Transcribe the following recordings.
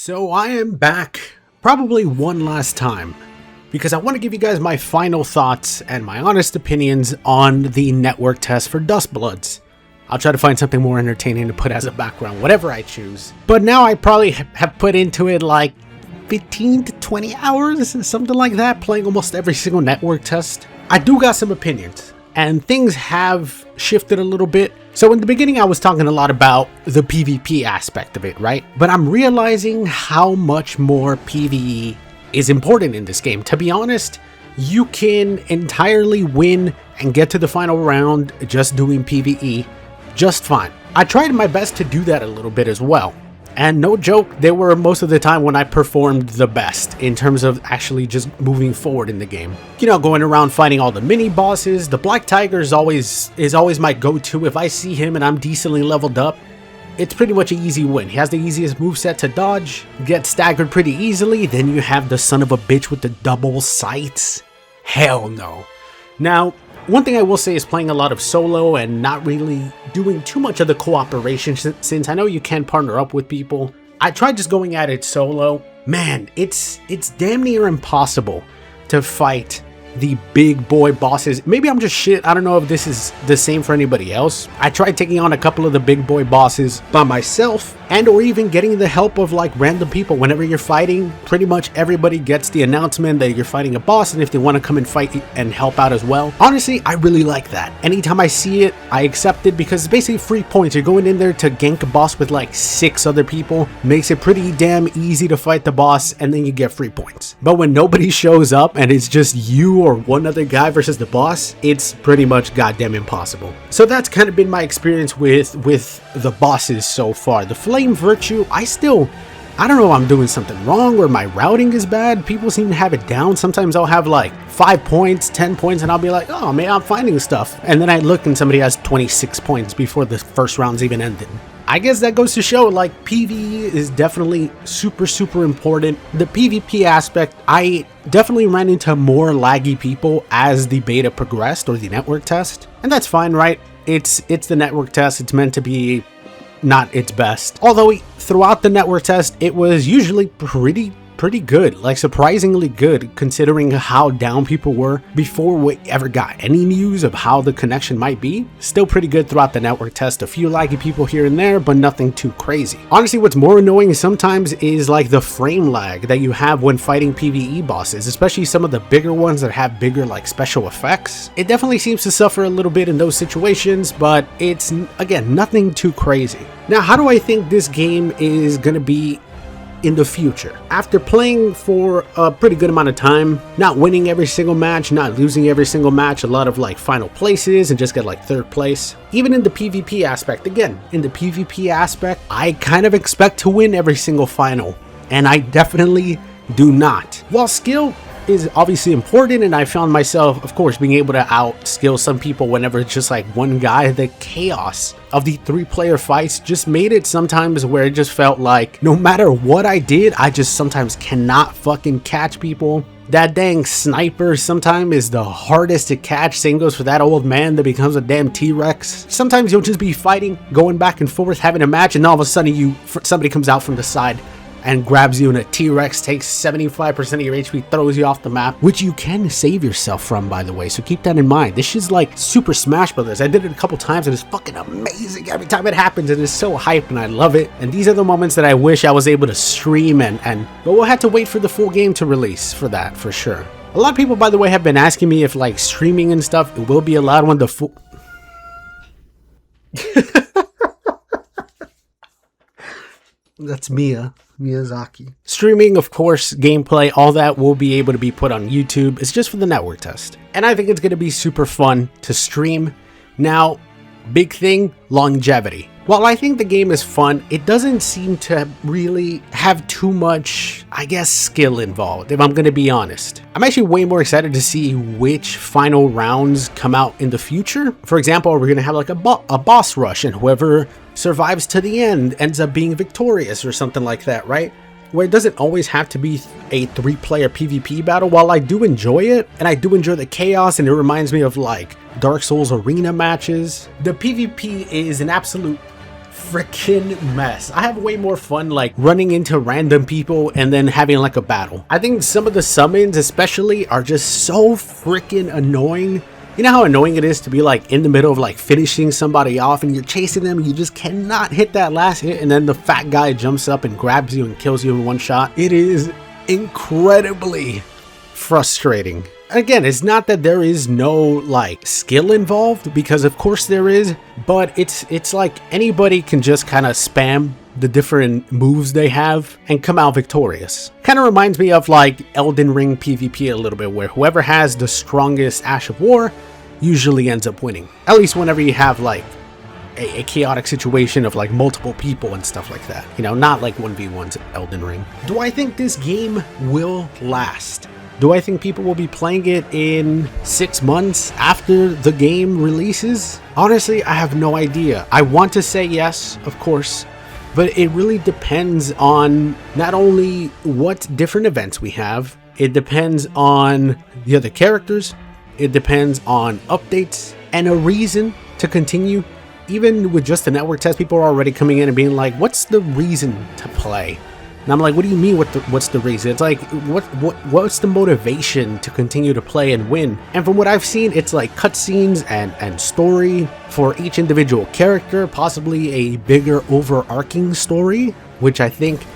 So I am back, probably one last time, because I want to give you guys my final thoughts and my honest opinions on the network test for DUSKBLOODS. I'll try to find something more entertaining to put as a background, whatever I choose. But now I probably have put into it like 15 to 20 hours, something like that, playing almost every single network test. I do got some opinions, and things have shifted a little bit. So in the beginning, I was talking a lot about the PvP aspect of it, right? But I'm realizing how much more PvE is important in this game. To be honest, you can entirely win and get to the final round just doing PvE just fine. I tried my best to do that a little bit as well. And no joke, they were most of the time when I performed the best in terms of actually just moving forward in the game. You know, going around fighting all the mini bosses. The Black Tiger is always my go-to. If I see him and I'm decently leveled up, it's pretty much an easy win. He has the easiest moveset to dodge, get staggered pretty easily. Then you have the son of a bitch with the double sights. Hell no. Now, one thing I will say is playing a lot of solo and not really doing too much of the cooperation, since I know you can partner up with people. I tried just going at it solo. Man, it's damn near impossible to fight the big boy bosses. Maybe I'm just shit. I don't know if this is the same for anybody else. I tried taking on a couple of the big boy bosses by myself, and or even getting the help of like random people. Whenever you're fighting, pretty much everybody gets the announcement that you're fighting a boss, and if they want to come and fight and help out as well. Honestly, I really like that. Anytime I see it, I accept it, because it's basically free points. You're going in there to gank a boss with like 6 other people. Makes it pretty damn easy to fight the boss, and then you get free points. But when nobody shows up and it's just you or one other guy versus the boss, it's pretty much goddamn impossible. So that's kind of been my experience with the bosses so far. The Flame Virtue, I don't know if I'm doing something wrong or my routing is bad. People seem to have it down. Sometimes I'll have like 5 points, 10 points, and I'll be like, oh man, I'm finding stuff. And then I look and somebody has 26 points before the first round's even ended. I guess that goes to show like PvE is definitely super important. The PvP aspect, I definitely ran into more laggy people as the beta progressed, or the network test. And that's fine, right? It's the network test. It's meant to be not its best. Although throughout the network test, it was usually pretty good, like surprisingly good, considering how down people were before we ever got any news of how the connection might be. Still pretty good throughout the network test. A few laggy people here and there, but nothing too crazy. Honestly, what's more annoying sometimes is like the frame lag that you have when fighting PvE bosses, especially some of the bigger ones that have bigger like special effects. It definitely seems to suffer a little bit in those situations, but it's, again, nothing too crazy. Now, how do I think this game is gonna be in the future? After playing for a pretty good amount of time, not winning every single match, not losing every single match, a lot of like final places and just get like 3rd place. Even in the PvP aspect, again, in the PvP aspect, I kind of expect to win every single final, and I definitely do not. While skill is obviously important, and I found myself, of course, being able to out-skill some people whenever it's just like one guy, the chaos of the 3-player fights just made it sometimes where it just felt like no matter what I did, I just sometimes cannot fucking catch people. That dang sniper sometimes is the hardest to catch. Same goes for that old man that becomes a damn T-Rex. Sometimes you'll just be fighting, going back and forth, having a match, and all of a sudden somebody comes out from the side and grabs you, and a T-Rex takes 75% of your HP, throws you off the map, which you can save yourself from, by the way, so keep that in mind. This is like Super Smash Brothers. I did it a couple times, and it's fucking amazing every time it happens. It is so hype, and I love it. And these are the moments that I wish I was able to stream, but we'll have to wait for the full game to release for that, for sure. A lot of people, by the way, have been asking me if like streaming and stuff will be allowed when the full... That's Miyazaki. Streaming, of course, gameplay, all that will be able to be put on YouTube. It's just for the network test. And I think it's going to be super fun to stream. Now, big thing, longevity. While I think the game is fun, it doesn't seem to really have too much, I guess, skill involved, if I'm going to be honest. I'm actually way more excited to see which final rounds come out in the future. For example, we're going to have like a boss rush, and whoever survives to the end ends up being victorious or something like that, right? Where it doesn't always have to be a 3-player PvP battle. While I do enjoy it, and I do enjoy the chaos, and it reminds me of like Dark Souls arena matches, the PvP is an absolute freaking mess. I have way more fun like running into random people and then having like a battle. I think some of the summons especially are just so freaking annoying. You know how annoying it is to be like in the middle of like finishing somebody off and you're chasing them, you just cannot hit that last hit, and then the fat guy jumps up and grabs you and kills you in one shot. It is incredibly frustrating. Again, it's not that there is no like skill involved, because of course there is, but it's like anybody can just kind of spam the different moves they have and come out victorious. Kind of reminds me of like Elden Ring PvP a little bit, where whoever has the strongest Ash of War usually ends up winning. At least whenever you have like a chaotic situation of like multiple people and stuff like that. You know, not like 1v1s Elden Ring. Do I think this game will last? Do I think people will be playing it in 6 months after the game releases? Honestly, I have no idea. I want to say yes, of course, but it really depends on not only what different events we have, it depends on the other characters, it depends on updates, and a reason to continue. Even with just the network test, people are already coming in and being like, what's the reason to play? And I'm like, what do you mean what's the reason? It's like, what's the motivation to continue to play and win? And from what I've seen, it's like cutscenes and story for each individual character, possibly a bigger overarching story, which I think,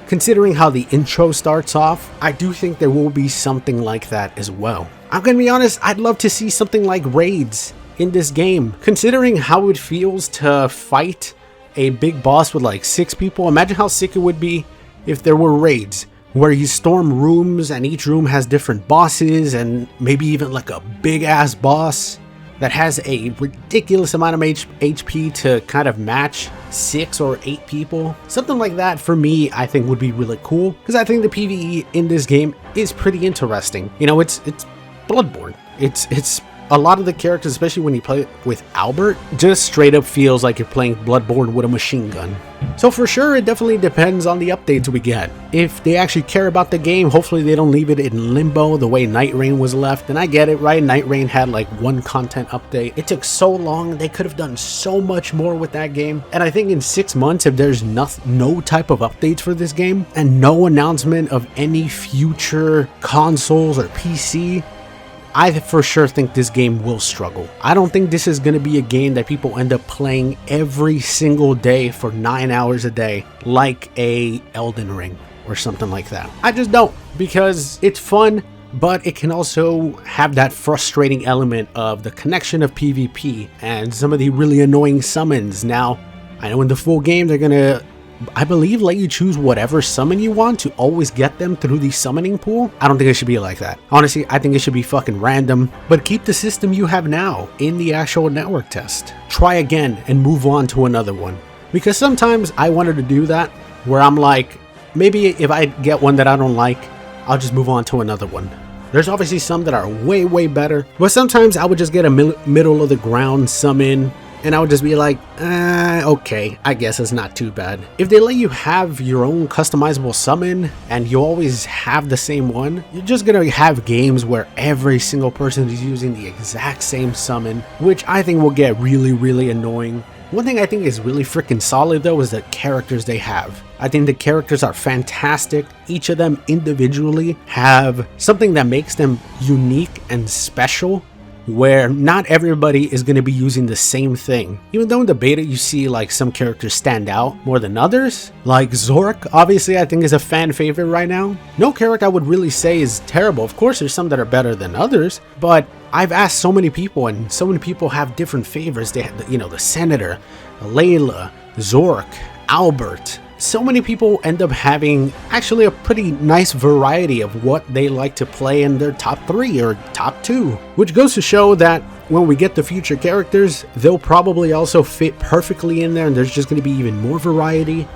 considering how the intro starts off, I do think there will be something like that as well. I'm gonna be honest, I'd love to see something like raids in this game. Considering how it feels to fight a big boss with like 6 people, imagine how sick it would be if there were raids where you storm rooms and each room has different bosses, and maybe even like a big ass boss that has a ridiculous amount of HP to kind of match 6 or 8 people. Something like that for me, I think would be really cool, because I think the PvE in this game is pretty interesting. You know, it's Bloodborne. It's a lot of the characters, especially when you play with Albert, just straight up feels like you're playing Bloodborne with a machine gun. So for sure, it definitely depends on the updates we get. If they actually care about the game, hopefully they don't leave it in limbo the way Night Rain was left. And I get it, right? Night Rain had like 1 content update. It took so long. They could have done so much more with that game. And I think in 6 months, if there's no type of updates for this game and no announcement of any future consoles or PC, I for sure think this game will struggle. I don't think this is going to be a game that people end up playing every single day for 9 hours a day, like a Elden Ring or something like that. I just don't, because it's fun, but it can also have that frustrating element of the connection of PvP and some of the really annoying summons. Now, I know in the full game they're going to, I believe, let you choose whatever summon you want to always get them through the summoning pool. I don't think it should be like that. Honestly, I think it should be fucking random, but keep the system you have now in the actual network test. Try again and move on to another one. Because sometimes I wanted to do that, where I'm like, maybe if I get one that I don't like, I'll just move on to another one. There's obviously some that are way better, but sometimes I would just get a middle of the ground summon, and I would just be like, okay, I guess it's not too bad. If they let you have your own customizable summon and you always have the same one, you're just gonna have games where every single person is using the exact same summon, which I think will get really annoying. One thing I think is really freaking solid though is the characters they have. I think the characters are fantastic. Each of them individually have something that makes them unique and special, where not everybody is going to be using the same thing. Even though in the beta you see like some characters stand out more than others, like Zork, obviously I think is a fan favorite right now. No character I would really say is terrible. Of course there's some that are better than others, but I've asked so many people and so many people have different favorites. They have, you know, the Senator, Layla, Zork, Albert. So many people end up having actually a pretty nice variety of what they like to play in their top 3 or top 2, which goes to show that when we get the future characters, they'll probably also fit perfectly in there, and there's just going to be even more variety,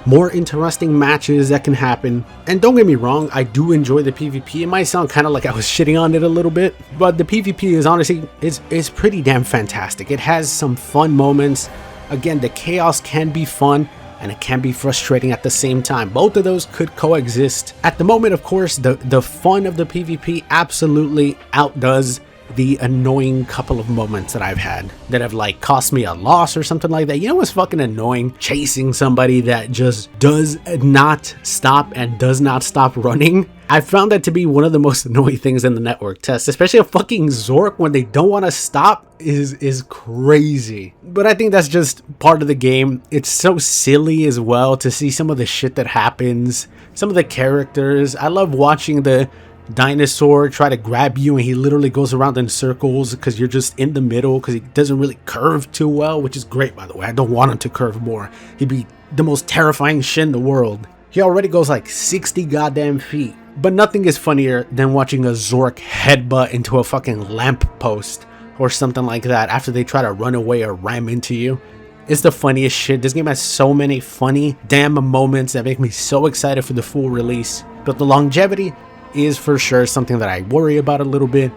more interesting matches that can happen. And don't get me wrong, I do enjoy the PvP. It might sound kind of like I was shitting on it a little bit, but the PvP is honestly, it's pretty damn fantastic. It has some fun moments. Again, the chaos can be fun, and it can be frustrating at the same time. Both of those could coexist. At the moment, of course, the fun of the PvP absolutely outdoes the annoying couple of moments that I've had that have like cost me a loss or something like that. You know what's fucking annoying? Chasing somebody that just does not stop and does not stop running. I found that to be one of the most annoying things in the network test, especially a fucking Zork when they don't want to stop is crazy. But I think that's just part of the game. It's so silly as well to see some of the shit that happens, some of the characters. I love watching the dinosaur try to grab you and he literally goes around in circles because you're just in the middle because he doesn't really curve too well, which is great, by the way. I don't want him to curve more. He'd be the most terrifying shit in the world. He already goes like 60 goddamn feet. But nothing is funnier than watching a Zork headbutt into a fucking lamppost or something like that after they try to run away or ram into you. It's the funniest shit. This game has so many funny damn moments that make me so excited for the full release. But the longevity is for sure something that I worry about a little bit.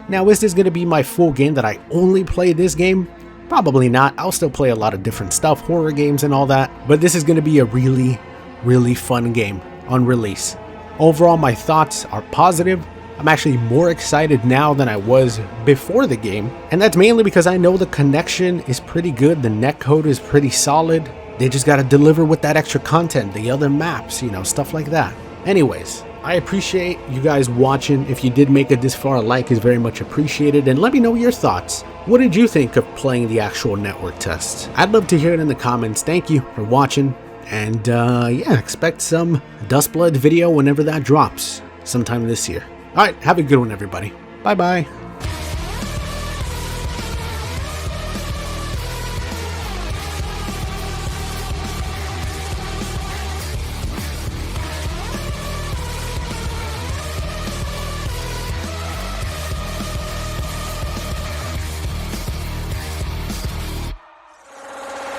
Now, is this going to be my full game that I only play this game? Probably not. I'll still play a lot of different stuff, horror games and all that. But this is going to be a really fun game on release. Overall, my thoughts are positive. I'm actually more excited now than I was before the game. And that's mainly because I know the connection is pretty good. The netcode is pretty solid. They just got to deliver with that extra content, the other maps, you know, stuff like that. Anyways, I appreciate you guys watching. If you did make it this far, a like is very much appreciated. And let me know your thoughts. What did you think of playing the actual network test? I'd love to hear it in the comments. Thank you for watching. And yeah, expect some Dustblood video whenever that drops sometime this year. Alright, have a good one, everybody. Bye-bye.